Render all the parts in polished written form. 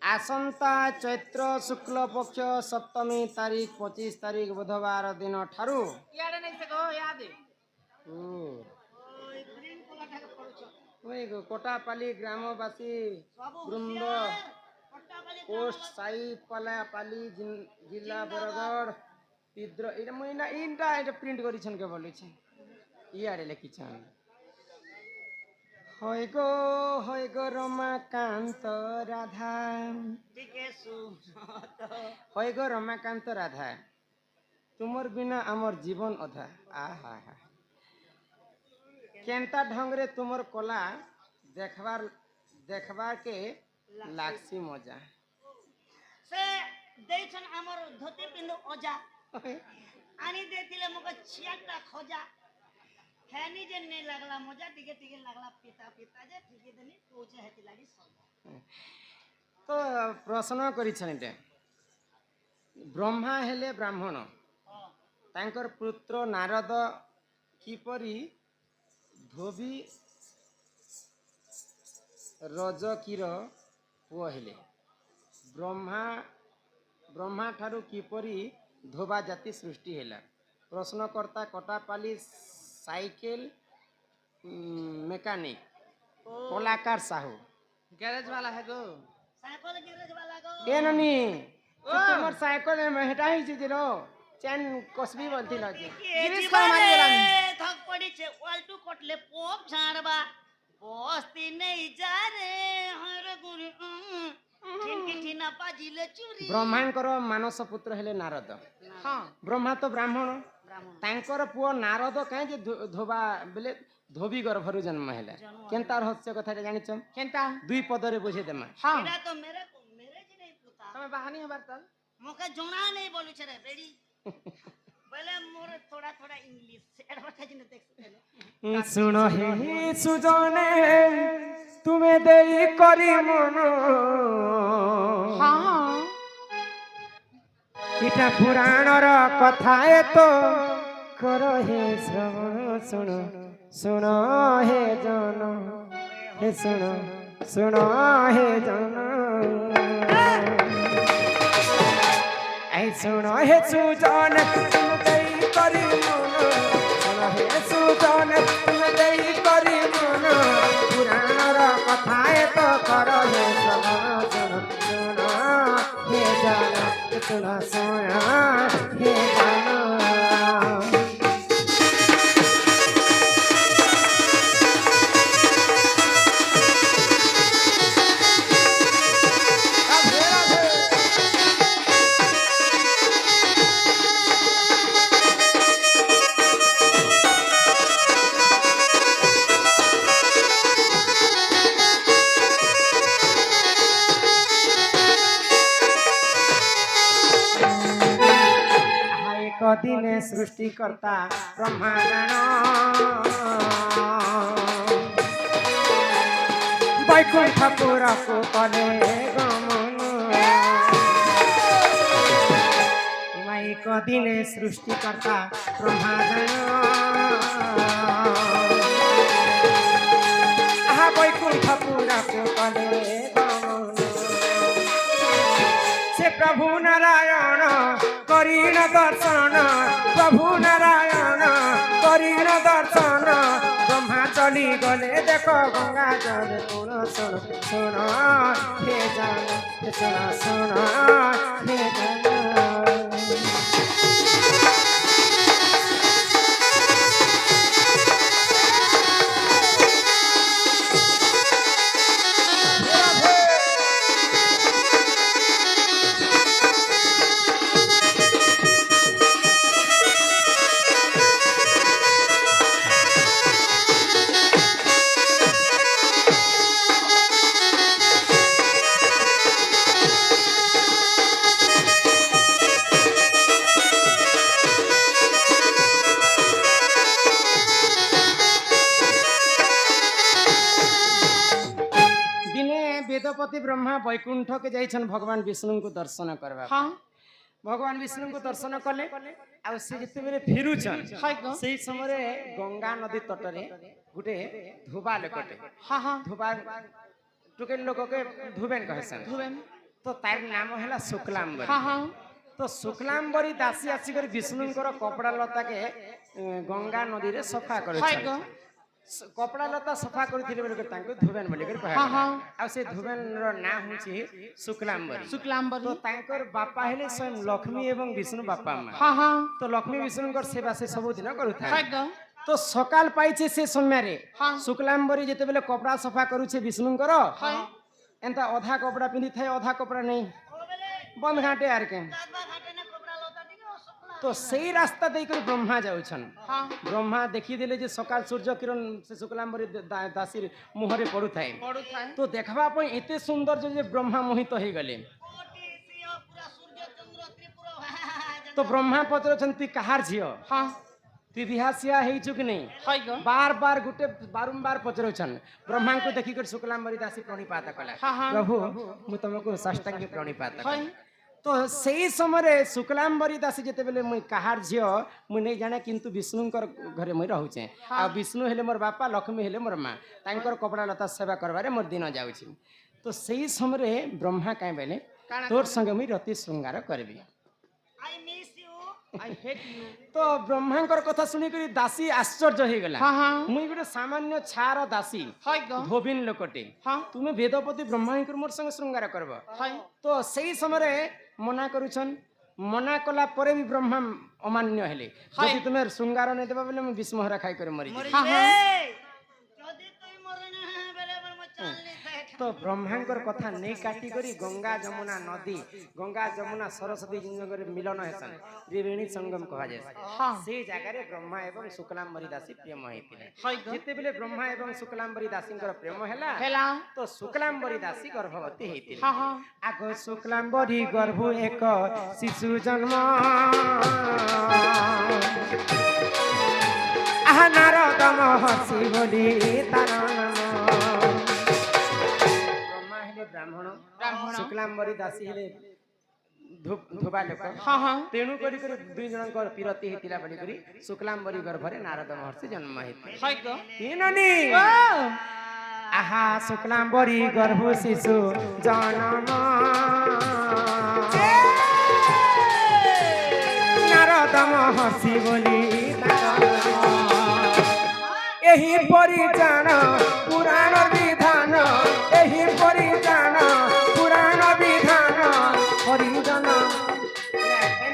आसंता चैत्र शुक्ल पक्ष सप्तमी तारीख 25 तारीख बुधवार दिन ठारू कोटापाली ग्रामवासी वृंद पोस्ट साई पाली जिला बरगढ़ तीद्र इनटा प्रिंट करिछन के बोलिछन इयाडे लिखिछन होय गो रमाकांत राधा होय गो रमाकांत राधा तुमर बिना आमर जीवन अधा आहा हा केंता ढंग रे तुमर कला देखबार के लागसी मजा से देछन हमर धोती पिंदो ओजा आनी देतिले मको छियाटा खोजा हैनी जे ने लागला मजा टिके टिके लागला पिता जे ठिके देनी पहुंचे हेति लागी सजा तो प्रश्न करिछन ते ब्रह्मा हेले ब्राह्मण तांकर पुत्र नारद किपरि धोबी रजकीर पुओ हेले ब्रह्मा ठारू किपरि धोबा जाति सृष्टि हेला प्रश्नकर्ता कोटापाली साइकिल मैकेनिक कलाकार साहू गैरेज वाला है गो साइकिल गैरेज वाला गो ए ननी तुमर साइकिल में हटा ही छिरो चैन कसबी बोलती लगे गिरीश को मारी गेला थक पड़ी छे वाल्टू कोटले पोप झाड़बा बस्ती नहीं जा रे हर गुरु ठिनकी पाजिले चूरी ब्रह्मांकर मानस पुत्र हेले नारद हां ब्रह्मा तो ब्राह्मण तांकर पुओ नारद काहे जे धोबा बेले धोबी गर्भरु जन्म हेला केनता रहस्य कथा जानि छ केनता दुई पदरे बुझे देमा हां एटा तो मेरे जी नहीं पुता तमे बहानी हबार त मोके जोना नहीं बोलु छे रे बेडी बोले मोर थोड़ा थोड़ा इंग्लिश एडवर्टाइज ने देख सुनो हे सुजने तुमे देई करी मन हां इटा पुराणर कथा ए तो करो हे श्रवण सुनो हे जन हे सुनो हे जन ऐ सुनो हे सुजन तुम देई करी मन सुनो हे सुजन तुम देई करी मन पुराणर कथा ए तो करो हे श्रवण सुनो हे जन सुना हे जानो दिने सृष्टिकर्ता ब्रह्मांड वैकुंठपुर को कले गमन एक दिने सृष्टिकर्ता ब्रह्मांड वैकुंठपुर को कले गमन से प्रभु नारायण करीन दर्शन प्रभु नारायण करीन दर्शन ब्रह्मा चली गले देखो गंगा जल सुन हे जान सुन हे जान वेदपति ब्रह्मा वैकुंठ के जाइछन भगवान विष्णु को दर्शन करबा हां भगवान विष्णु को दर्शन कले आ से जते बेले फिरुछन सेही समय गंगा नदी तटरे गुटे धोबा लोकटे हां हां धोबा टुकेल लोक के धुबेन कहसन धुबेन तो तार नाम है शुक्लांबरी हाँ हाँ तो शुक्लांबरी दासी आसिक विष्णुंकर कपड़ा लता के गंगा नदी रे सफा कर हाय गो कपड़ा लता सफा करथिले बोले तांको धुबेन बोले कर हाँ हाँ आ से धुबेन रो ना होची शुक्लांबरी शुक्लांबरी तो तांकर बापा हेले स्वयं लक्ष्मी एवं विष्णु बापा मां हाँ हाँ तो लक्ष्मी विष्णुंकर सेवा से सब दिन करूथा हाय गो तो सकाल पाइछे से समय रे हाँ शुक्लांबरी जेते बेले कपड़ा सफा करूछे विष्णुंकर हाय एंता आधा कपड़ा पिंदी थाए आधा कपड़ा नहीं ओ बेले बंद घाटे आर के दादबा घाटे ने कपड़ा लता टिके शुक्ला तो सही रास्ता देकर ब्रह्मा जाउछन हाँ ब्रह्मा देखी देले जे सकाल सूर्य किरण से शुक्लांबरी दासी मुहरे पड़ू थाए पड़ू था तो देखबा पई एते सुंदर जे ब्रह्मा मोहित हो गले कोटि सिंह पूरा सूर्य चंद्र त्रिपुर तो ब्रह्मा पचरछंती कहार झियो हाँ ती बिहासिया हेइछु कि नहीं हाय गो बार बार गुटे बारंबार पचरछन ब्रह्मा को देखि कर शुक्लांबरी दासी प्रणिपात कला हाँ, हाँ। प्रभु मु तुमको साष्टांग प्रणिपात हाय कला तो सही समय शुक्लांबरी दासी जेते बेले मुई कहार झियो मुई नहीं जाने किंतु विष्णुंकर घरे मुई रहउछे आ विष्णु हेले मोर बापा लक्ष्मी हेले मोर मां तांकर कपड़ा लता सेवा करबारे मोर दिन जाउछि तो सही समय ब्रह्मा काई बेले काना तोर संगे मुई रति श्रृंगार करबी I miss you I hate you तो ब्रह्मांकर कथा सुनी करी दासी आश्चर्य हो गला हाँ हाँ मुई गोटे सामान्य छार दासी हाय गो धोबिन लोकटे हाँ तुमे वेदपति ब्रह्मांकर मोर संगे श्रृंगार करब हाय तो सही समय मना करुछन मना कला परे भी ब्रह्मा अमान्य हेले हाय। यदि तुमे श्रृंगार नै देबा बेले मैं विस्महरा खाई कर मरी मरि हाँ, हाँ। जदी तुई मरने बेले बेले म चालनी देख तो ब्रह्मांकर कथा नहीं काटी करी गंगा जमुना नदी गंगा जमुना सरस्वती जिनकर मिलन हेसन त्रिवेणी संगम कहा जाय हाँ से जगह रे ब्रह्मा एवं शुक्लांबरी दासी प्रेम होइतिले हाय गो जेते बेले ब्रह्मा एवं शुक्लांबरी दासींकर प्रेम हैला हेला तो शुक्लांबरी दासी गर्भवती हेतिले हाँ हाँ आगो शुक्लांबरी गर्भ एक शिशु जन्म आहा नारद महर्षि बोली तार नाम ब्रह्मा हेले ब्राह्मण ब्राह्मण शुक्लांबरी दासी हेले धोबा लोक हाँ हाँ तेणु करी दुई जनकर पिरती हेतिला बोली करी शुक्लांबरी गर्भरे नारद महर्षि जन्म हेतिले हाय गो तीननी ओ आहा शुक्लांबरी गर्भ शिशु जन्म नारद महर्षि बोली एही परिजान पुराण विधान एही परिजान पुराण विधान हरिजन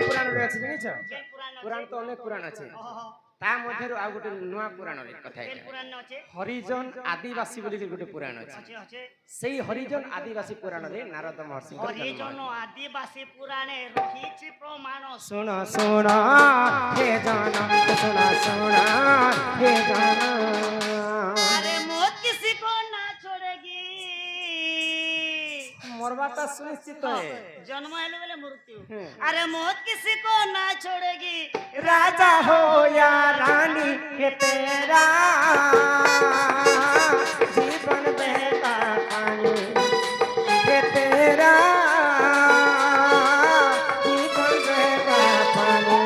पुराण रे अछि जानिछ पुराण तो अनेक पुराण अछि ता मध्यरु आ गोटे नुआ पुराण रे कथा है पुराण আছে हरिजन आदिवासी बोली गोटे पुराण अछि আছে আছে सेई हरिजन आदिवासी पुराण रे नारद महर्षि হরিজন আদিবাসী পুরাণে রহিছে প্রমাণ सुन सुन हे जान सुन सुन हे जान अरे मौत किसी को ना छोड़ेगी मरबाटा सुनिश्चित है जन्म हेले बेले मृत्यु हम्म। अरे मौत किसी को ना छोड़ेगी राजा हो या रानी के तेरा जीवन बहता पानी के तेरा जीवन बहता पानी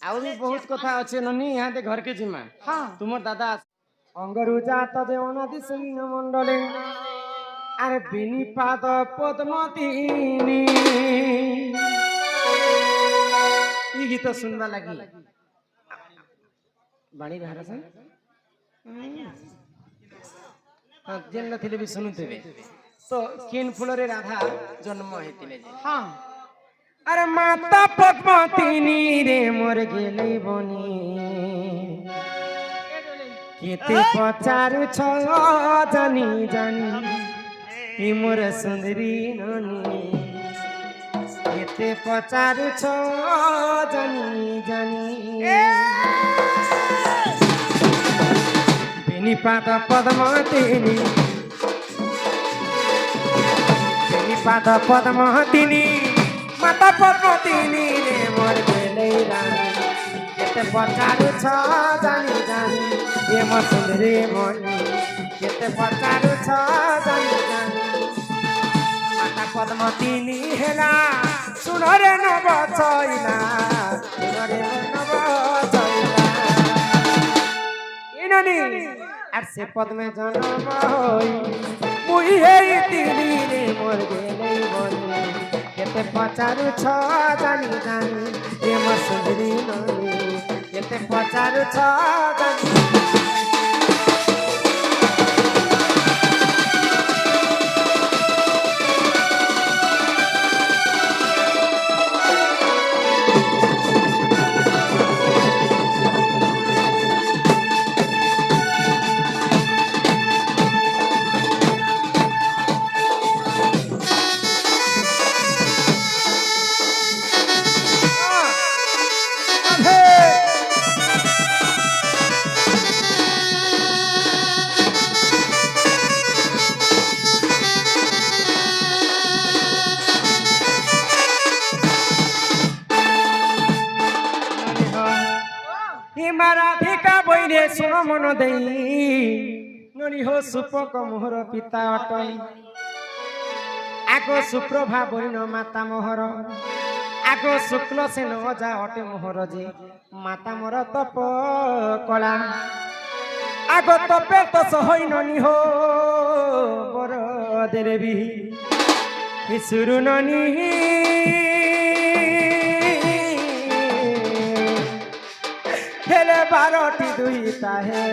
आउ भी बहुत कथा अच्छे ननी यहाँ दे घर के जिमा हाँ तुमर दादा अंगरु जात जे अनादि सिंह मंडले अरे बिनिपाद पद्मतीनी ई गीत सुनबा लगी बाणी बाहर से हाँ जेन नथिले भी सुनुथिबे तो किन फुलरे राधा जन्म हेतिले जे हाँ अरे माता पद्मतीनी रे मोर गेलै बनी केते पचारु छ जानी जानी ई मोर सुंदरी ननी তে পচারুছ জানি জানি বেনিপাত পদ্মতিনী বেনিপাত পদ্মতিনী মাতা পদ্মতিনী রে মোর বেলেই রানী কেতে পচারুছ জানি জানি এ মো সুন্দরী মনি কেতে পচারুছ জানি জানি মাতা পদ্মতিনী হেলা শুনরে নব চইলা শুনরে নব চইলা ইননি আর সে পদ্মে জন্ম হই মুই হেই তিনি রে মোর গেলেই বনি কেতে পচারু ছ জানি জানি এ মো সুন্দরী ননি কেতে পচারু ছ জানি রাধিকা বৈরে শুণ মন দেই নরিহ সুপক মোহর পিতা অটই আগ সুপ্রভা বৈন মাতা মোহর আগ শুক্ল সেন অজা অটে মোহর যে মাতা মোর তপ কলা আগ তপে তো সহই ননিহ বর দেবী হিসুরু ননি হেলে বারোটি দুই তাহে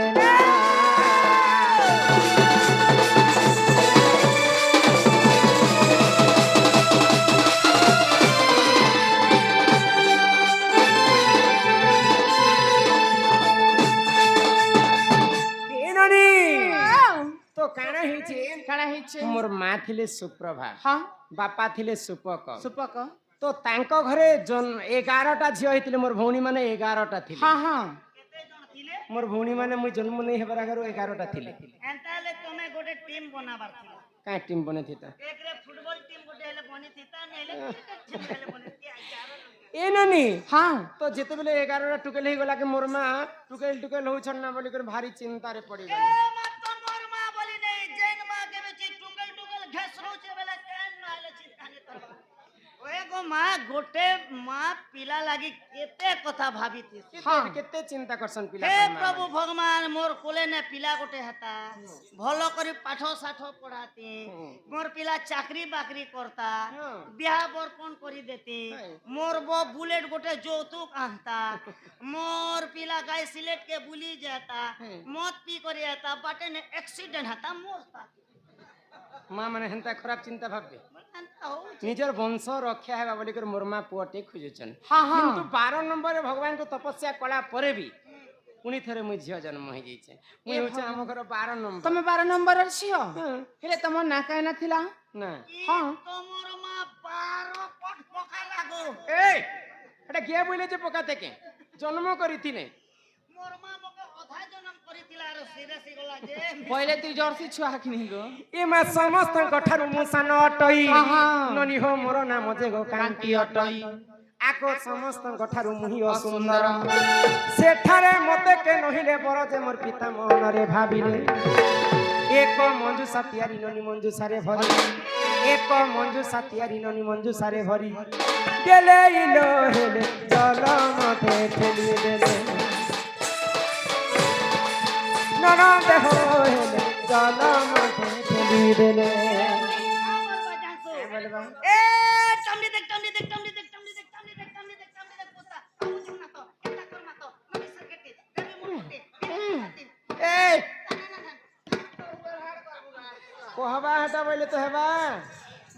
তো কাଣା ହେଇଛି মোর মা থিলে সুপ্রভা বাপা থিলে সুপক सुपक তো তাঙ্ক ঘরে 11টা ঝিଅ ହେଇଥିଲେ মোর ভଉଣୀ ମାନେ 11টা ଥିଲେ हाँ हाँ କେତେ ଜଣ ଥିଲେ মোর ভଉଣୀ ମାନେ ମୁଇଁ ଜନ୍ମ ନେଇ ହେବାର ଆଗରୁ 11ଟା ଥିଲେ ଏନ୍ତା ହେଲେ ତମେ ଗୋଟେ ଟିମ୍ ବନାବାର ଥିଲା କାଇଁ ଟିମ୍ ବନେଇଥିତା ଏକରେ ଫୁଟବଲ ଟିମ୍ ଗୋଟେ ହେଲେ ବନିଥିତା ନହେଲେ କ୍ରିକେଟ ଟିମ୍ ହେଲେ ବନିଥିତା 11 ଲୋକ ଏ ନାନି हाँ তো যেତେବେଳେ 11টা টুকেল ହେଇଗଲା କି মোর মা ଟୁକେଲ ହଉଛନ୍ ନା ବୋଲି କରି ଭାରି ଚିନ୍ତାରେ ଏ ପଡିଗଲି ମା ତମର ମା ବୋଲି ନେଇ ଜୈନ ମା କେବେ ଚି ଟୁକେଲ ଘେସ ରହୁଛେ ବେଲେ କେନ୍ ନହେଲେ ଚିନ୍ତା ନି କରବା ଓଏ ଗो ମା ଗୋଟେ ମା ପିଲା ଲାଗି କେତେ କଥା ଭାବିଥିସି କେତେ ଚିନ୍ତା କରସନ୍ ପିଲା हे प्रभु भगवान मोर कोले ने पिला गोटे हेता भलो करी पाठ साठ पढ़ाते मोर पिला चाकरी बाकरी करता बियाह बर कोन करी देते मोर बो बुलेट गोटे যৌতুক आनता मोर पिला गाय सिलेट के बुली जाता मत पी करी आता बाटे ने एक्सीडेंट हता मोरता মা মানে হেন্তা ଖରାପ ଚିନ୍ତା ଭାବେ एंता हो ନିଜର ବଂଶ ରକ୍ଷା ହେବା ବୋଲି କରି ମୋର ମା ପୁଅଟେ ଖୋଜୁଛନ୍ हाँ हाँ କିନ୍ତୁ 12 ନମ୍ବରରେ ଭଗବାନଙ୍କୁ ତପସ୍ୟା କଲା ପରେ ବି ପୁଣି ଥରେ ମୁଁ ଝିଅ ଜନ୍ମ ହେଇଯାଇଛି ମୁଁ ହେଉଛି ଆମ ଘର 12 ନମ୍ବର तमे 12 नंबर छियो हेले तम ना काहे ना थिला ନା हाँ तो मोर मा 12 पट पका लागो এই এটা কিଏ বইলে যে পকা থেকে জন্ম କରିଥିଲେ मोर मा मके अधा जन्म करितिला आरो सिरियस गला जे पहिले तू जर्सी छुआ किनि गो ଏ ମା ସମସ୍ତଙ୍କ ଠାରୁ ମୁଁ ସାନ ଅଟଇ ହଁ। ନନି ହୋ ମୋର ନାମ ଯେ ଗୋ କାନ୍ତି ଅଟଇ ଆଗ ସମସ୍ତଙ୍କ ଠାରୁ ମୁହିଁ ଅସୁନ୍ଦର ସେଠାରେ ମତେ କେ ନହିଲେ ବର ଯେ ମୋର ପିତା ମନରେ ଭାବିଲେ ଏକ ମଞ୍ଜୁସା ତିଆରି ନନି ମଞ୍ଜୁସାରେ ଭରି ଏକ ମଞ୍ଜୁସା ତିଆରି ନନି ମଞ୍ଜୁସାରେ ଭରି ଦେଲେ ଇଲୋ ହେଲେ ଜଲ ମତେ ଠେଲି ଦେଲେ ନରମ ଦେହ ହେଲେ ଜଲ ମତେ ଠେଲି ଦେଲେ ए टमडी देख पोता बुझु ना तो एता कर ना तो मनी सरकेटी देवी मुकुटी ଏ कहबा हेता बोले तो हेबा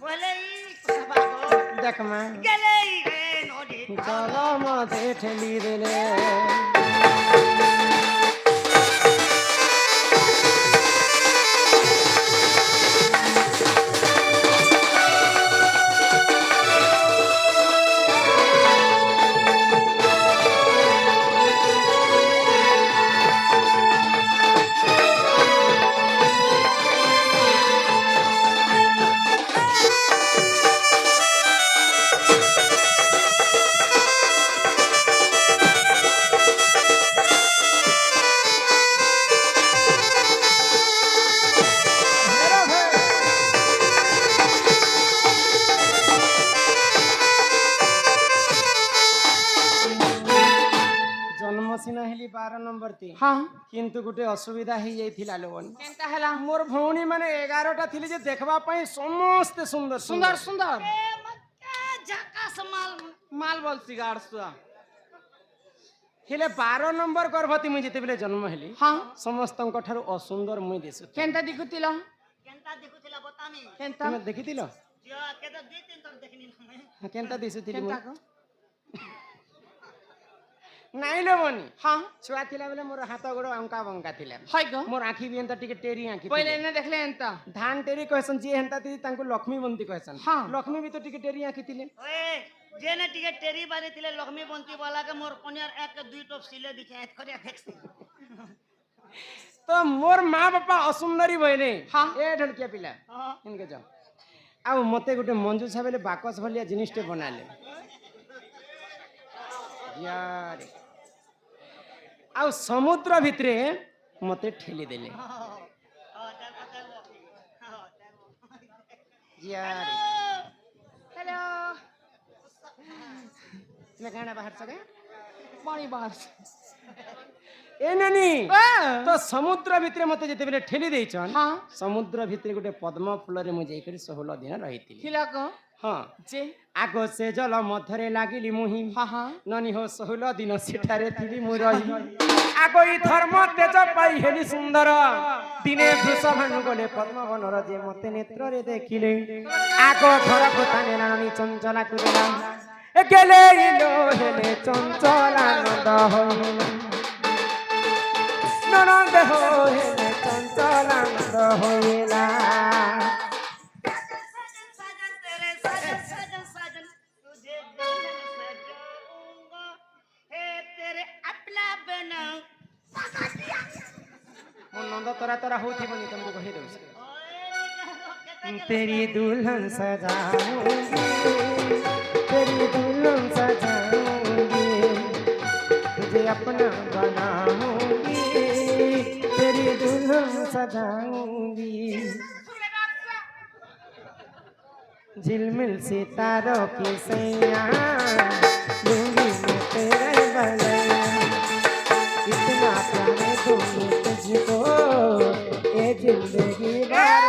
बोले ई कहबा गो देख मा गेले ई रे नोडी जल मते ঠেলি দেলে 12 नंबर ती हाँ किंतु गुटे असुविधा ही जाइथिला लोन केनता हैला मोर भौणी माने 11टा थिले जे देखबा पई समस्त सुंदर सुंदर सुंदर ए मक्का झकास माल माल बोल सिगार सुआ हेले 12 नंबर गर्भवती मुई जेतेबेले जन्म हेली हाँ समस्तଙ୍କ ଠାରୁ असुंदर मुई दिसु केनता दिखुतिलो केनता देखुथिला बतामी केनता तुमे देखिथिलो जो के तो 2-3 तक देखनी हमें केनता दिसुथिली केनता मुई को नाइ लेबनी हाँ छुआ थिला बेले मोर हाथ गोड़ अंका बंका थिला हाय गो मोर आखी भी एंता टिके टेरी आखी पहिले ने देखले एंता धान टेरी कहसन जी हेंता ती तांको लक्ष्मी बंती कहसन हाँ। लक्ष्मी भी तो टिके टेरी आखी थिले ओए जेने टिके टेरी बारी थिले लक्ष्मी बंती वाला के मोर कन्यार एक के 2 टॉप सिले दिखे एत करिया देखसी तो मोर माँ बापा असुंदरी भइले हाँ। ए ढलकिया पिला हां इनके जाओ आउ मते गुटे मंजू छाबेले बाकस भलिया जिनिसटे बनाले यार आउ समुद्र भितरे मते ठेली देले यार हेलो तुमे गाना बाहर सके पानी बाहर ए नानी ए तो समुद्र भितरे मते जेते बेले ठेली देइछन हाँ समुद्र भितरे गुटे पद्म फूल रे मु जाइकरी 16 दिन रहितिली थिला को हां जे आगो से जल मध्यरे लागिली मुहि हाँ हाँ ननी हो 16 दिन सेठारे थिली मु रही आगो ई धर्म तेज पाई हेली सुंदर दिने वृषभानु गले पद्म बनर जे मते नेत्र रे देखिले आगो घर कोताने रानी चंचला कुदेला ए गेले इलो हेले चंचला नंद हो ननंद हो हेले चंचला नंद होइला साजन तेरे साजन साजन साजन तुझे दुल्हन सजाऊंगा हे तेरे अपना बनाऊं मो नंद तोरा तोरा होथि बनी तुमको कहि दउ ओए तेरी दुल्हन सजाऊंगी तेरी दुल्हन सजाऊंगी तुझे अपना बनाऊंगी तेरी दुल्हन सजाऊंगी झिलमिल सितारों की सैया लूंगी मैं तेरे बलैया इतना प्यारे दूंगी तुझको ये जिंदगी भर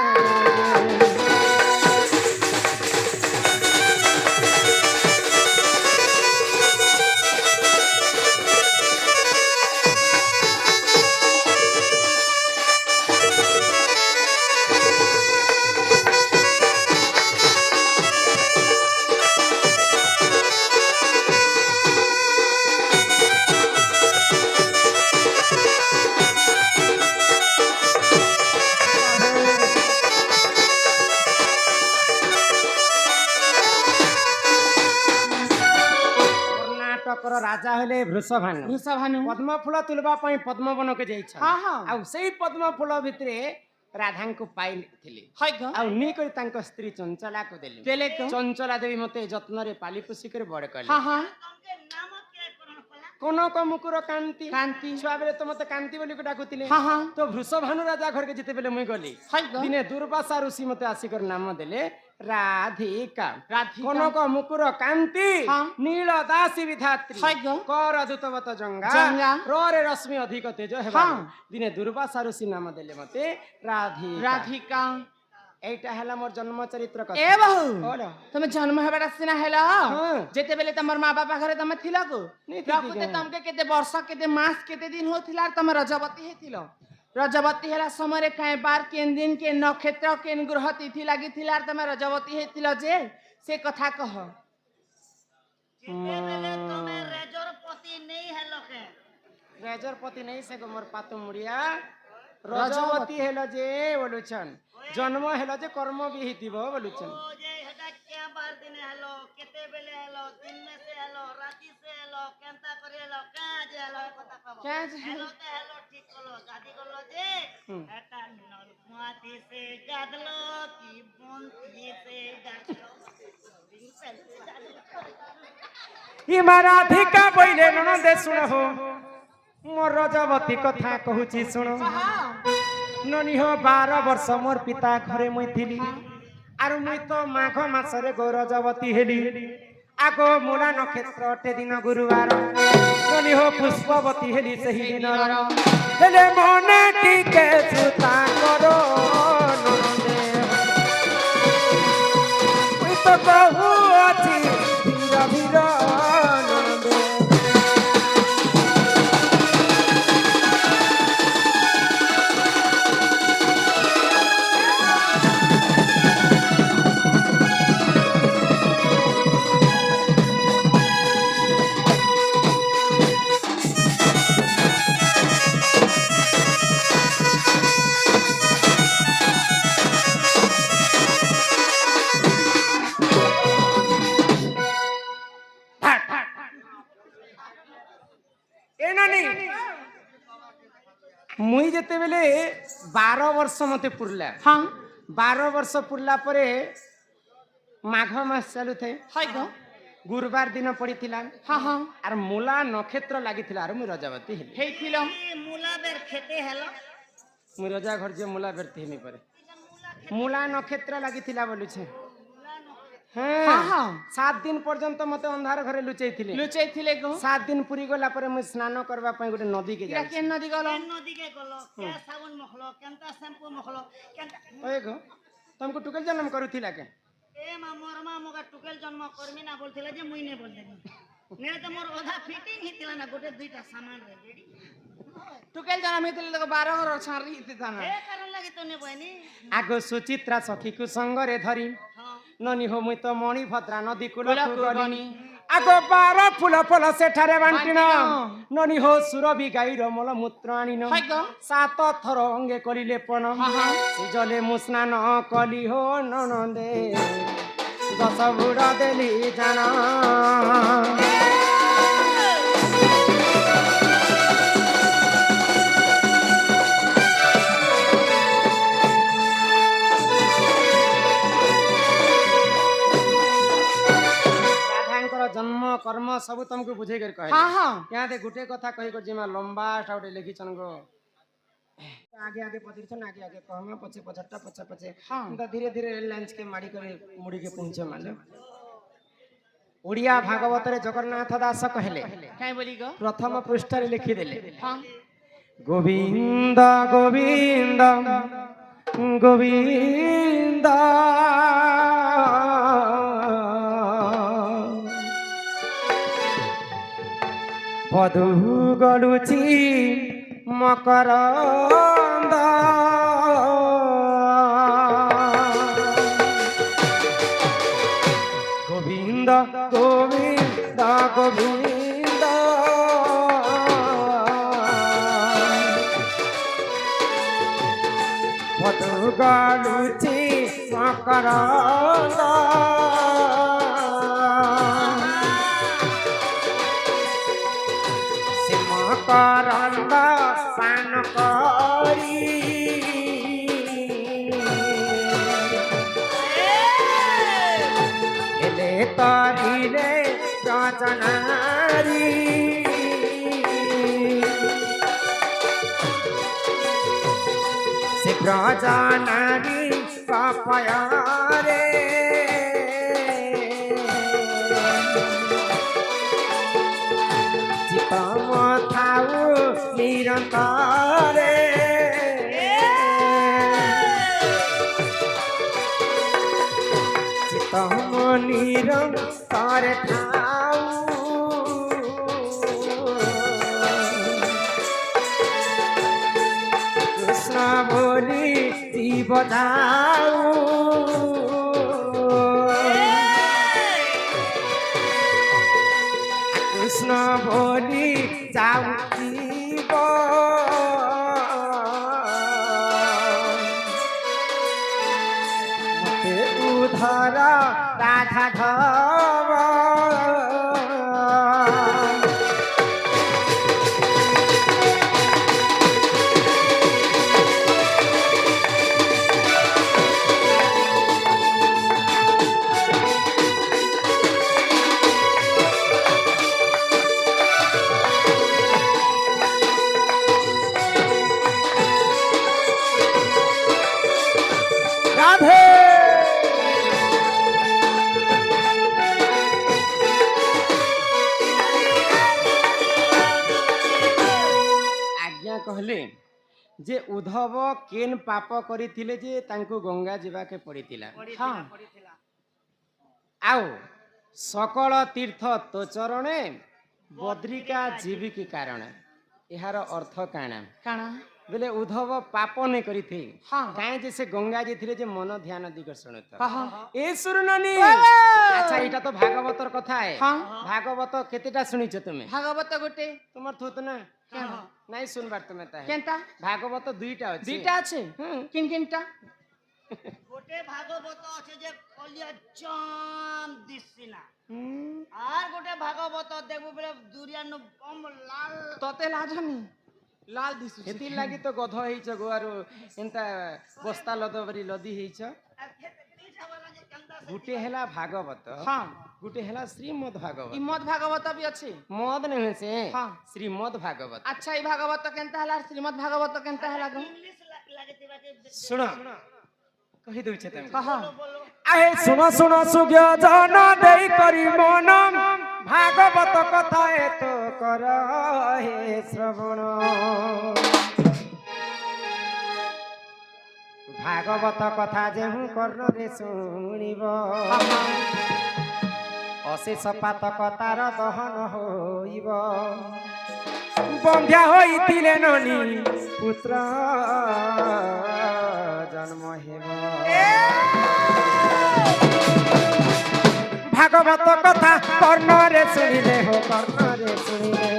कर्णाटकर राजा हेले वृषभानु वृषभानु पद्म फूल तुलबा पई पद्मवन के जाइछ हाँ हाँ आ सेही पद्म फूल भितरे राधा को पाई थिले हाय गो आ नी करी तांको स्त्री चंचला को देले देले को चंचला देवी मते जत्न रे पाली पोसी करे बड़ कले हाँ हाँ तुमके नाम के करण पला कनक मुकुर कांति कांति छुआ बेले तो मते कांति बोली को डाकुतिले हाँ हाँ तो वृषभानु राजा घर के जेते बेले मुई गली हाय गो दिने दुर्वासा ऋषि मते आसिकर नाम देले राधिका राधिका कनक मुकुर कांति हाँ। नील दासी विधात्री हाय गो कर दूतवत जंगा जंगा। रे रश्मि अधिक तेज हेबा हाँ। दिने दुर्वासा ऋषि नाम देले मते राधिका राधिका एटा हला मोर जन्म चरित्र कथा ए बहु ओलो তুমি জন্ম হবার আসিনা হেলা হ্যাঁ। যেতে বেলে তোমার মা বাবা ঘরে তুমি থিলা গো নি থিকি প্রকৃতে গো। তমকে কেতে বর্ষ কেতে মাস কেতে দিন হইছিলা আর তুমি রজবতী হেতিল রজবতী হেলা সমরে কায় বার কেন দিন কে নক্ষত্র কেন গ্রহ তিথি লাগিছিলা আর তুমি রজবতী হেতিল যে সে কথা কহ जिते बेले तुम्हें रेजर पति नहीं है लोके रेजरपति नहीं से गो मोर पातु मुड़िया रजवती हेलो जे बोलुछन जन्म हेलो जे कर्म भी हितिबो बोलुछन ओ जे हटा क्या बार दिन हेलो केते बेले हेलो दिन में से हेलो राती से हेलो केंता करे हेलो का जे हेलो पता कब क्या जे हेलो ते हेलो ठीक कलो गादी कलो जे हटा नलकुआती से गादलो की बोंती से गादलो इ राधिका बोइले ननदे सुनो मोर रजवती कथा कहूची सुनो ननी हो 12 वर्ष मोर पिता घरे मुई थिली आरु मुई तो माघ मासरे गो रजवती हेली आगो मूला नक्षत्र अटे दिन गुरुवार ନନି ହୋ ପୁଷ୍ପବତୀ ହେଲି ସେହି ଦିନର ହେଲେ ମନେ ଟିକେ ସୁତା କର ମୁଇଁ ତ କହୁଅଛି ଧୀର ଧୀର ନନ୍ଦେ मुई जेते बेले 12 वर्ष मते पुरला हाँ 12 वर्ष पुरला परे माघ मास चालू थे हाय गो गुरुवार दिन पड़ीथिला हाँ हाँ आर मूला नक्षत्र लागिथिला आर मुई रजावती हेली हेथिलो ई मूला बेर खेते हेलो मुई रजा घर जे मूला बेरती हेमी परे मूला नक्षत्र लागिथिला बोलु छे हाँ हाँ हाँ 7 दिन पर्यंत मते अंधार घरे लुचैथिले लुचै थिले गो 7 दिन पुरी गला परे मुई स्नान करबा पई गोटे नदी के इरा जाई केन नदी गलो नदी के गलो क्या साबुन मखलो केनता शैम्पू मखलो केनता ओए गो तुमको टुकल जन्म करूथिला के ए मा मोर मा मोगा टुकेल जन्म करमी ना बोलथिला जे मुई ने बोल देनी ने त मोर ओधा फिटिंग हितिला ना गोटे दुईटा सामान रे रेडी टुकेल जना हेथिले तो 12 घर छारी हिति थाना ए कारण लागि तो ने बहनी आगो सुचित्रा सखी को संगरे धरी हां ननी हो मुई तो मणि भद्रा नदी कुल कुलकु गनी। आगो 12 फूल फल सेठारे बांटिन बांटिन। ननी हो सुरभि गाईर मल मूत्र आनिन हाय गो 7 थर अंगे करिले पण हाँ हाँ जले मु स्नान कली हो ननदे 10 बुड़ा देली जाना जन्म कर्म सब तुमको बुझे कर कहे हाँ हाँ यहाँ दे गुटे कथा कही कर जिमा लंबा टाउटे लिखी चन गो आगे आगे पतिरछन आगे आगे कहमा पछे पछटा पछा पछे हाँ। त धीरे धीरे लंच के माड़ी करे मुड़ी के पहुंचे माले ओडिया भागवत रे जगन्नाथ दास कहले काई बोली गो प्रथम पृष्ठ रे लिखि देले हाँ गोविंद गोविंद गोविंद बधु गलुची मकरंद गोविंद गोविंद गोविंद बधु गलुची मकरंद करंद पान करी एले तरिले रचनारी से रचनारी कपयारे निरंतरे चितम निरंतर कृष्ण बोली जीव कृष्ण बोली जाऊ उधर राधा धव राधे ଯେ ଉଦ୍ଧବ କେନ୍ ପାପ କରିଥିଲେ ଯେ ତାଙ୍କୁ ଗଙ୍ଗା ଯିବାକେ ପଡ଼ିଥିଲା ଆଉ ସକଳ ତୀର୍ଥ ତୋ ଚରଣେ ବଦ୍ରିକା ଜୀବିକି କାରଣ ଏହାର ଅର୍ଥ କାଣା କାଣା ବୋଲେ ଉଦ୍ଧବ ପାପ ନେଇ କରିଥି ହଁ। କାହିଁ ଯେ ସେ ଗଙ୍ଗା ଯାଇଥିଲେ ଯେ ମନ ଧ୍ୟାନ ଦିଗର୍ଶନ ହଁ। ଏ ସୁରନନି ଆଚ୍ଛା ଏଇଟା ତ ଭାଗବତର କଥା है ହଁ। ଭାଗବତ କେତେଟା ଶୁଣିଛ ତୁମେ ଭାଗବତ ଗୋଟେ তোমার থুত না নাই শুনবার তুমি তাই কেনতা ভাগবত দুইটা আছে দুইটা আছে কিন কিনটা গোটে ভাগবত আছে যে কলিয়া জাম দিছিনা আর গোটে ভাগবত দেখবো বলে দুরিয়ানো বম লাল তোতে লাজনি লাল দিসু হেতির লাগি তো গধ ହେଇଛ ଗୋଆରୁ ଏନ୍ତା ବସ୍ତା ଲଦ ବରି ଲଦି ହେଇଛ ଗୁଟେ ହେଲା ଭାଗବତ ହଁ ଗୁଟେ ହେଲା ଶ୍ରୀମଦ୍ ଭାଗବତ ଇ ମଦ ଭାଗବତ ବି ଅଛି ମଦ ନୁହେଁ ସେ ହଁ। ଶ୍ରୀମଦ୍ ଭାଗବତ ଆଚ୍ଛା ଇ ଭାଗବତ କେନ୍ତା ହେଲା ଶ୍ରୀମଦ୍ ଭାଗବତ କେନ୍ତା ହେଲା ଗো इंग्लिश लागेतिबा के ଶୁଣ କହି ଦଉଛେ ତମେ କହ बोलो আহে শুଣ শুଣ সুজ্ঞ জন দেই করি মন ভাগবত কথা এত কর হে শ্রবণ ভাগবত কথা যেহু কর্ণরে শুনিব অশেষ পাতক তার দহন হইব বন্ধ্যা হইতিলে ননি পুত্র জন্ম হেব ভাগবত কথা কর্ণরে শুনিলে হো কর্ণরে শুনিলে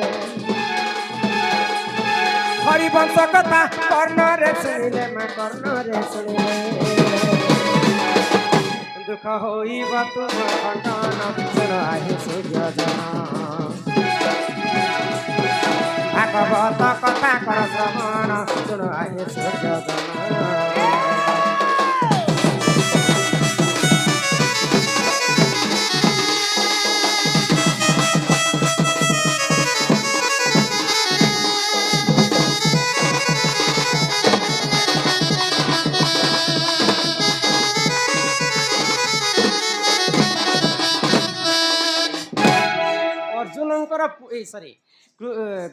হরিবংশ কথা কর্ণরে শুনিলে মা কর্ণরে শুনিলে দুঃখ হইব তুম খণ্ডন শুণ আহি সূর্যজন ভাগবত কথা কর শ্রবণ শুণ আহি সূর্যজন ଅର୍ଜୁନଙ୍କର ଏ ସରି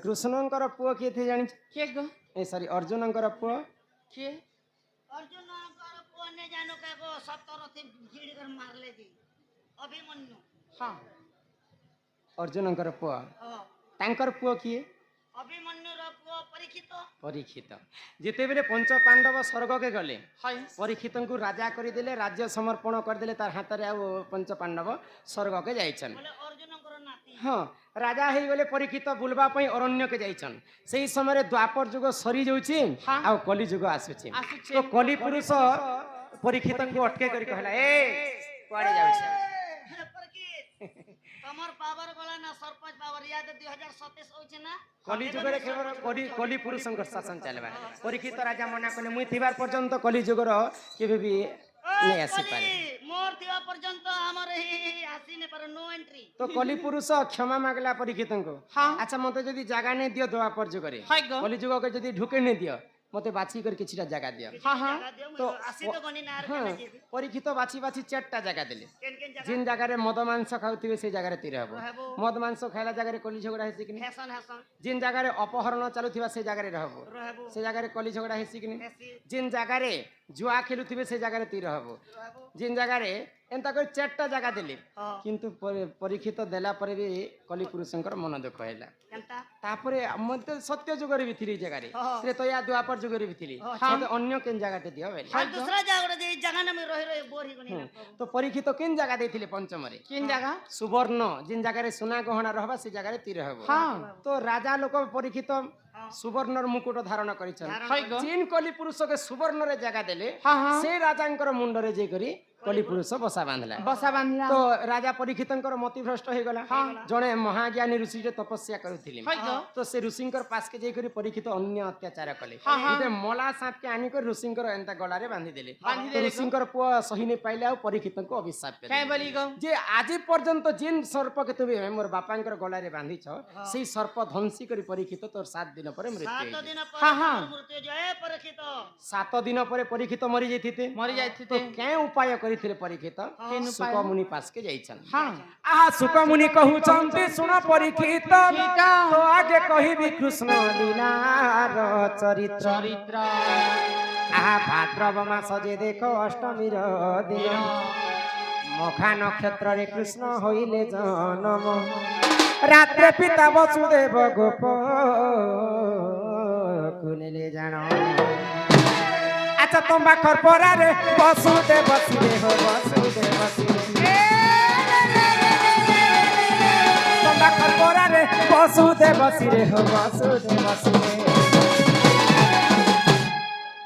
କୃଷ୍ଣଙ୍କର ପୁଅ କିଏ ଥିଲେ ଜାଣିଛ କିଏ ଗো ଏ ସରି ଅର୍ଜୁନଙ୍କର ପୁଅ କିଏ अर्जुन कर कोने जानो का को 17 थी भीड़ कर मारले दी अभिमन्यु ହଁ ଅର୍ଜୁନଙ୍କର ପୁଅ हां ତାଙ୍କର ପୁଅ କିଏ अभिमन्यु रो पुओ परीक्षित ପରୀକ୍ଷିତ ଯେତେବେଳେ ପଞ୍ଚ ପାଣ୍ଡବ ସ୍ୱର୍ଗକେ ଗଲେ ହାଇ ପରୀକ୍ଷିତଙ୍କୁ ରାଜା କରିଦେଲେ ରାଜ୍ୟ ସମର୍ପଣ କରିଦେଲେ ତାର ହାତରେ ଆଉ ପଞ୍ଚ ପାଣ୍ଡବ ସ୍ୱର୍ଗକେ ଯାଇଛନ୍ बोले अर्जुन कर नाती ହଁ ରାଜା ହେଇଗଲେ ପରୀକ୍ଷିତ ବୁଲବା ପାଇଁ ଅରଣ୍ୟକେ ଯାଇଛନ୍ ସେଇ ସମୟରେ ଦ୍ୱାପର ଯୁଗ ସରି ଯାଉଛି ହଁ। ଆଉ କଲି ଯୁଗ ଆସୁଛି ଆସୁଛି। ତ କଲି ପୁରୁଷ ପରୀକ୍ଷିତଙ୍କୁ ଅଟକେ କରି କହିଲା ଏ କୁଆଡେ ଯାଉଛି तमर पावर गला ना सरपंच पावर याद 2027 होचे ना କଲି ଯୁଗରେ କେବଳ କଲି ପୁରୁଷଙ୍କର ଶାସନ ଚାଲିବା ପରୀକ୍ଷିତ ରାଜା ମନା କଲେ ମୁଇଁ ଥିବାର ପର୍ଯ୍ୟନ୍ତ କଲି ଯୁଗର କେବେ ବି ନେଇ ଆସିପାରେ मोर थिवा पर्यंत हमर ही आसी ने पर नो एंट्री ତ କଲି ପୁରୁଷ କ୍ଷମା ମାଗିଲା ପରୀକ୍ଷିତଙ୍କୁ ହଁ। ଆଚ୍ଛା ମତେ ଯଦି ଜାଗା ନେଇ ଦିଅ ଦ୍ୱାପର ଯୁଗରେ ହାଇ ଗୋ କଲି ଯୁଗକେ ଯଦି ଢୁକେ ନେଇ ଦିଅ ମତେ ବାଛି କରି କିଛିଟା ଜାଗା ଦିଅ ହଁ ହଁ तो आसी तो गनी ना ହଁ ପରୀକ୍ଷିତ ବାଛି ବାଛି 4ଟା ଜାଗା ଦେଲେ केन केन जगह जिन ଜାଗାରେ ମଦ ମାଂସ ଖାଉଥିବେ ସେଇ ଜାଗାରେ ତୀର ହେବ रहबो ମଦ ମାଂସ ଖାଇଲା ଜାଗାରେ କଲି ଝଗଡ଼ା ହେସି କିନି हैसन हैसन जिन ଜାଗାରେ ଅପହରଣ ଚାଲୁଥିବା ସେ ଜାଗାରେ ରହିବ रहबो ସେ ଜାଗାରେ କଲି ଝଗଡ଼ା ହେସି କିନି हैसी जिन ଜାଗାରେ ଜୁଆ ଖେଲୁଥିବେ ସେ ଜାଗାରେ ତୀର ହେବ रहबो जिन ଜାଗାରେ ଏନ୍ତା କରି 4ଟା ଜାଗା ଦେଲେ हां କିନ୍ତୁ ପରୀକ୍ଷିତ ଦେଲା ପରେ ବି କଲି ପୁରୁଷଙ୍କର ମନ ଦୁଃଖ ହେଲା केनता ତାପରେ ମତେ ସତ୍ୟ ଯୁଗରେ ବି ଥିଲି ଜାଗାରେ ହଁ। ତ୍ରେତୟା ଦ୍ୱାପର ଯୁଗରେ ବି ଥିଲି ମତେ ଅନ୍ୟ କେନ୍ ଜାଗାଟେ ଦିଅ ବେଲେ और दूसरा जगह दे जगह ना में रही रही बोर ही गनी ना ତ ପରୀକ୍ଷିତ କେନ୍ ଜାଗା ଦେଇଥିଲେ ପଞ୍ଚମରେ କିନ୍ ଜାଗା ସୁବର୍ଣ୍ଣ जिन ଜାଗାରେ ସୁନା ଗହଣା ରହିବା ସେ ଜାଗାରେ ତୀର ହେବ ହଁ ତ ରାଜା ଲୋକ ପରୀକ୍ଷିତ ସୁବର୍ଣ୍ଣର ମୁକୁଟ ଧାରଣ କରିଛନ୍ତି ହାଇ ଗୋ ଚୀନ କଲି ପୁରୁଷକେ ସୁବର୍ଣ୍ଣରେ ଜାଗା ଦେଲେ ହଁ ହଁ ସେ ରାଜାଙ୍କର ମୁଣ୍ଡରେ ଯାଇକରି କଲି ପୁରୁଷ ବସା ବାନ୍ଧିଲା ବସା ବାନ୍ଧିଲା ତ ରାଜା ପରୀକ୍ଷିତଙ୍କର ମତିଭ୍ରଷ୍ଟ ହେଇଗଲା ଜଣେ ମହାଜ୍ଞାନୀ ଋଷିଟେ ତପସ୍ୟା କରୁଥିଲେ ହାଇ ଗୋ ତ ସେ ଋଷିଙ୍କର ପାଶକେ ଯାଇକରି ପରୀକ୍ଷିତ ଅନ୍ୟ ଅତ୍ୟାଚାର କଲେ ହଁ, ହଁ। ଗୋଟେ ମଲା ସାପକେ ଆଣିକରି ଋଷିଙ୍କର ଏନ୍ତା ଗଳାରେ ବାନ୍ଧିଦେଲେ ବାନ୍ଧିଦେଲେ ତ ଋଷିଙ୍କର ପୁଅ ସହି ନେଇ ପାଇଲେ ଆଉ ପରୀକ୍ଷିତଙ୍କୁ ଅଭିଶାପ କାଇଁ ଦେଲେ ବୋଲି ଗো ଯେ ଆଜି ପର୍ଯ୍ୟନ୍ତ ଯେନ୍ ସର୍ପ କେ ତୁମେ ମୋର ବାପାଙ୍କର ଗଳାରେ ବାନ୍ଧିଛ ସେଇ ସର୍ପ ଧ୍ୱଂସୀ କରି ପରୀକ୍ଷିତ ତୋର 7 ଦିନ ପରେ ମୃତ୍ୟୁ 7 ହେଇଯିବ। दिन पर हाँ, हाँ। मृत्यु जाए परीक्षित 7 ଦିନ ପରେ ପରୀକ୍ଷିତ ମରି ଯାଇଥିତେ ମରି ତ ଯାଇଥିତେ କେଁ ଉପାୟ କରି କରିଥିଲେ ପରୀକ୍ଷିତ କେନୁ ସୁକ ପାଇଲ? ମୁନି ପାସକେ ଯାଇଛନ୍ ହଁ ଆହା ସୁକ ମୁନି କହୁଛନ୍ତି ଶୁଣ ପରୀକ୍ଷିତ ଠିକ। ତ ଆଗେ କହିବି କୃଷ୍ଣ ଲୀଳାର ଚରିତ୍ର ଚରିତ୍ର ଆହା ଭାଦ୍ରବ ମାସ ଯେ ଦେଖ ଅଷ୍ଟମୀର ଦିନ ମଖା ନକ୍ଷତ୍ରରେ କୃଷ୍ଣ ହୋଇଲେ ଜନମ ରାତ୍ରେ ପିତା ବସୁଦେବ ଗୋପ କୁନେଲେ ଜାଣ ଆଚ୍ଛା ତମ୍ବା ଖରପରାରେ ବସୁଦେବ ବସିରେ ହୋ ବସୁଦେବ ବସିରେ ତମ୍ବା ଖରପରାରେ ବସୁଦେବ ବସିରେ ହୋ ବସୁଦେବ ବସିରେ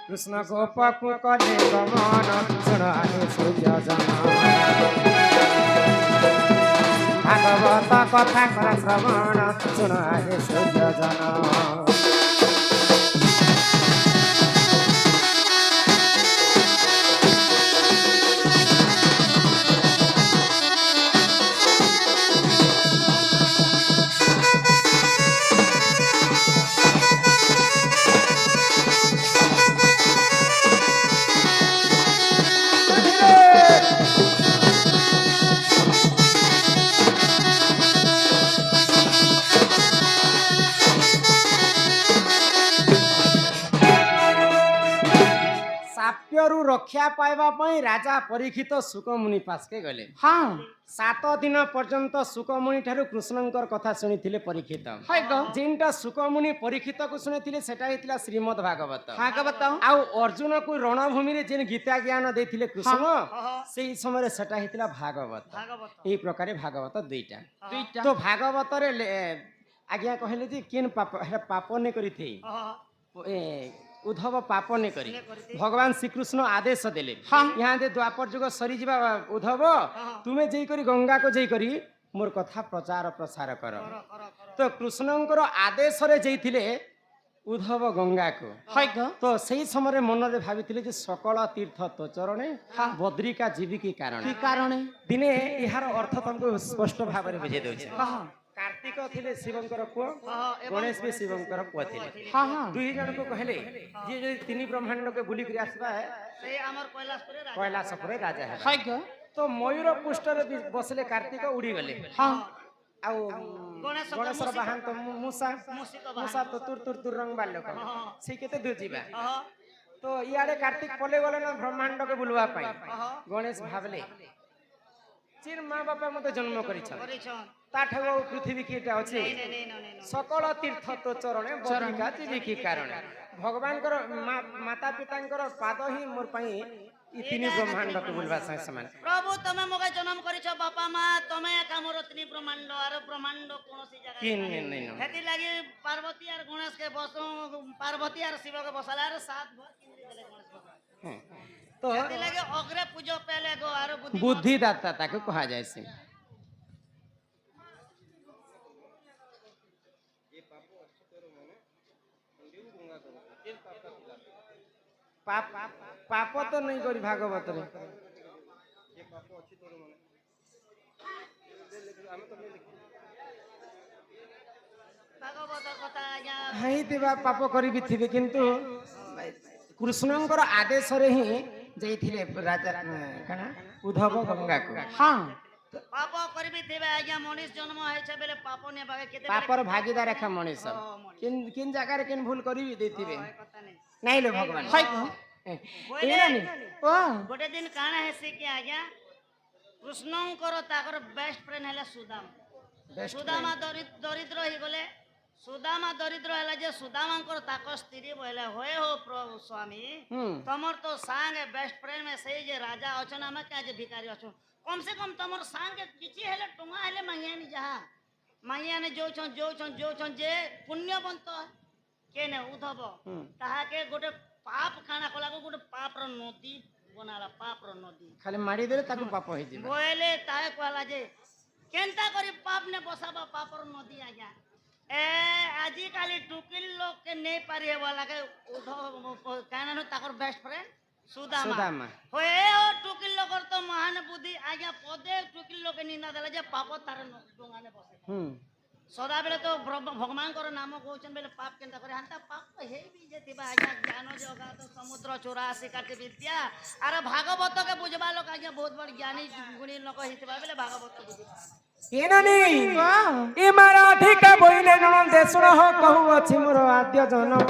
কৃষ্ণ গোপকু কলে গমন শুনালে সূর্য জন ভাগবত কথা কর শ্রবণ শুনালে সূর্য জন ସାପ୍ୟରୁ ରକ୍ଷା ପାଇବା ପାଇଁ ରାଜା ପରୀକ୍ଷିତ ସୁକମୁନି ପାସକେ ଗଲେ ହଁ 7 ଦିନ ପର୍ଯ୍ୟନ୍ତ ସୁକମୁନି ଠାରୁ କୃଷ୍ଣଙ୍କର କଥା ଶୁଣିଥିଲେ ପରୀକ୍ଷିତ ହାଇ ଗ ଯେନ୍ଟା ସୁକମୁନି ପରୀକ୍ଷିତକୁ ଶୁଣିଥିଲେ ସେଟା ହେଇଥିଲା ଶ୍ରୀମଦ ଭାଗବତ ଭାଗବତ ଆଉ ଅର୍ଜୁନକୁ ରଣଭୂମିରେ ଯେନ୍ ଗୀତା ଜ୍ଞାନ ଦେଇଥିଲେ କୃଷ୍ଣ ସେଇ ସମୟରେ ସେଟା ହେଇଥିଲା ଭାଗବତ ଭାଗବତ এই ପ୍ରକାରେ ଭାଗବତ ଦୁଇଟା ଦୁଇଟା ତ ଭାଗବତରେ ଆଜ୍ଞା କହିଲେ ଯେ କିନ୍ ପାପ ହେଟା ପାପ ନେ କରିଥେଇ ଉଦ୍ଧବ ପାପ ନେ କରି ଭଗବାନ ଶ୍ରୀକୃଷ୍ଣ ଆଦେଶ ଦେଲେ यहाँ दे द्वापर जुग सरी जिबा उद्धव तुमे जेई करी गंगा को जेई करी मोर कथा प्रचार प्रसार कर तो कृष्णଙ୍କର ଆଦେଶରେ ଯାଇଥିଲେ ଉଦ୍ଧବ ଗଙ୍ଗାକୁ ହାଇ ଗ ତ ସେଇ ସମୟରେ ମନରେ ଭାବିଥିଲେ ଯେ ସକଳ ତୀର୍ଥ ତୋ ଚରଣେ ବଦ୍ରିକା ଯିବି କି କାରଣ କି କାରଣେ ଦିନେ ଏହାର ଅର୍ଥ ତମକୁ ସ୍ପଷ୍ଟ ଭାବରେ ବୁଝେଇ ଦଉଛି ହଁ कार्तिक थिले शिवंकर पुओ गणेश भी शिवंकर पुओ थिले ହଁ ହଁ दुई जन को कहले जे जे तीन ब्रह्मांड के बुली करी आसबा है ସେ ଆମର କୈଳାସପୁରରେ ରାଜା कैलाश पर राजा है ହାଇ ଗ तो मयूर पुष्ट रे बसले कार्तिक उड़ी गले ହଁ आउ गणेश गणेशर बाहन तो मूसा मूषिक मूसा तो तुर तुर तुर रंग बाल लोक से केते दू जीवा ହଁ तो इयाडे कार्तिक पले गले ना ब्रह्मांड के बुलवा पाई गणेश भाबले चिर माँ बापा मते जन्म करिछन କରିଛନ୍ ताठगो पृथ्वी कीटा अछि सकल तीर्थ तो चरणे बद्रिका जीवी की कारण भगवान कर माता पितांकर पाद ही मोर पई इ तीन ब्रह्मांड को बुलवा समान ପ୍ରଭୁ ତମେ ମगे ଜନ୍ମ କରିଛ ବାପା ମା ତମେ ଏକା ମୋର ତିନି ବ୍ରହ୍ମାଣ୍ଡ ଆର ବ୍ରହ୍ମାଣ୍ଡ କୌଣସି ଜାଗା किन नहीं न ହେତି ଲାଗି ପାର୍ବତୀ ଆର ଗଣେଶ के बसो पार्वती आर शिव के बसाला आर सात भर किन देले गणेश भगवान तो हेति लागि अग्रे पूजो पहले गो आर बुद्धि बुद्धिदाता ताके कहा जाय से पाप पाप तो नहीं करी भागवत रे भागवत कथा आज्ञा ହେଇଥିବା ପାପ କରିବି ଥିବେ କିନ୍ତୁ କୃଷ୍ଣଙ୍କର ଆଦେଶରେ ହିଁ ଯାଇଥିଲେ ରାଜା କାଣା ଉଦ୍ଧବ ଗଙ୍ଗାକୁ ହଁ पाप करबी थिबे आज्ञा मनीष जन्म हैछे बेले पाप ने भागे केते ପାପର ଭାଗିଦାର ଏକା ମଣିଷ କିନ୍ କିନ୍ ଜାଗାରେ କିନ୍ ଭୁଲ କରିବି ଦେଇଥିବେ ନାଇଁ लो ଭଗବାନ ହାଇ ଗ ଏଇନାନି ଓ गोटे दिन काना हेसी कि आज्ञा कृष्णଙ୍କର ତାଙ୍କର ବେଷ୍ଟ ଫ୍ରେଣ୍ଡ ହେଲା ସୁଦାମ ସୁଦାମା ଦରିଦ୍ର ହେଇ ଗଲେ ସୁଦାମା ଦରିଦ୍ର ହେଲା ଯେ ସୁଦାମାଙ୍କର ତାକ ସ୍ତ୍ରୀ ବୋଇଲେ ହୋଏ ହୋ ପ୍ରଭୁ ସ୍ୱାମୀ ତମର ତ ସାଙ୍ଗେ ବେଷ୍ଟ ଫ୍ରେଣ୍ଡ ମେ ସେଇ ଯେ ରାଜା ଅଛନ୍ ଆମେ କାଁ ଯେ ଭିକାରୀ ଅଛନ୍ कम से कम तमर सांगे किछि हेले टंगा हेले मांगियानी जहा मांगियाने जोछन जे पुण्यवंत केने उद्धव ताहा के गोटे पाप खाना कोला को गोटे पाप रो नदी बनाला पाप रो नदी खाली मारी देले ताकू पाप होई जिबा बोले ताहे कहला जे केनता करी पाप ने बसाबा पाप रो नदी आज्ञा ए आजि काली टुकिल लोग के नहीं पारी वाला के उद्धव काना न ताकर बेस्ट फ्रेंड सुदामा होए ओ टुकिल लोकर तो महान बुद्धि आज्ञा पदे टुकिल लोग के निंदा देला जे पाप तारे डोंगा ने बसे ସଦାବେଳେ ତ ଭଗବାନଙ୍କର ନାମ କହୁଛନ୍ ବେଲେ ପାପ କେନ୍ତା করে ହାନ୍ତା ପାପ ହେଇ ବି ଯେତିବା ଆଜ୍ଞା ଜ୍ଞାନ ଜଗତ ସମୁଦ୍ର 84 କାଟି ବିଦ୍ୟା ଆର ଭାଗବତ କେ ବୁଝବା ଲୋକ ଆଜ୍ଞା ବହୁତ ବଡ଼ ଜ୍ଞାনী ଗୁଣୀ ଲୋକ ହେଇଥିବା ବେଲେ ଭାଗବତ ବୁଝିବା ଏନନି ଏ ମରାଠି କା ବୋଇଲେ ଜଣ ଦେଶୁଣ ହ କହୁ ଅଛି ମୋର ଆଦ୍ୟ ଜନ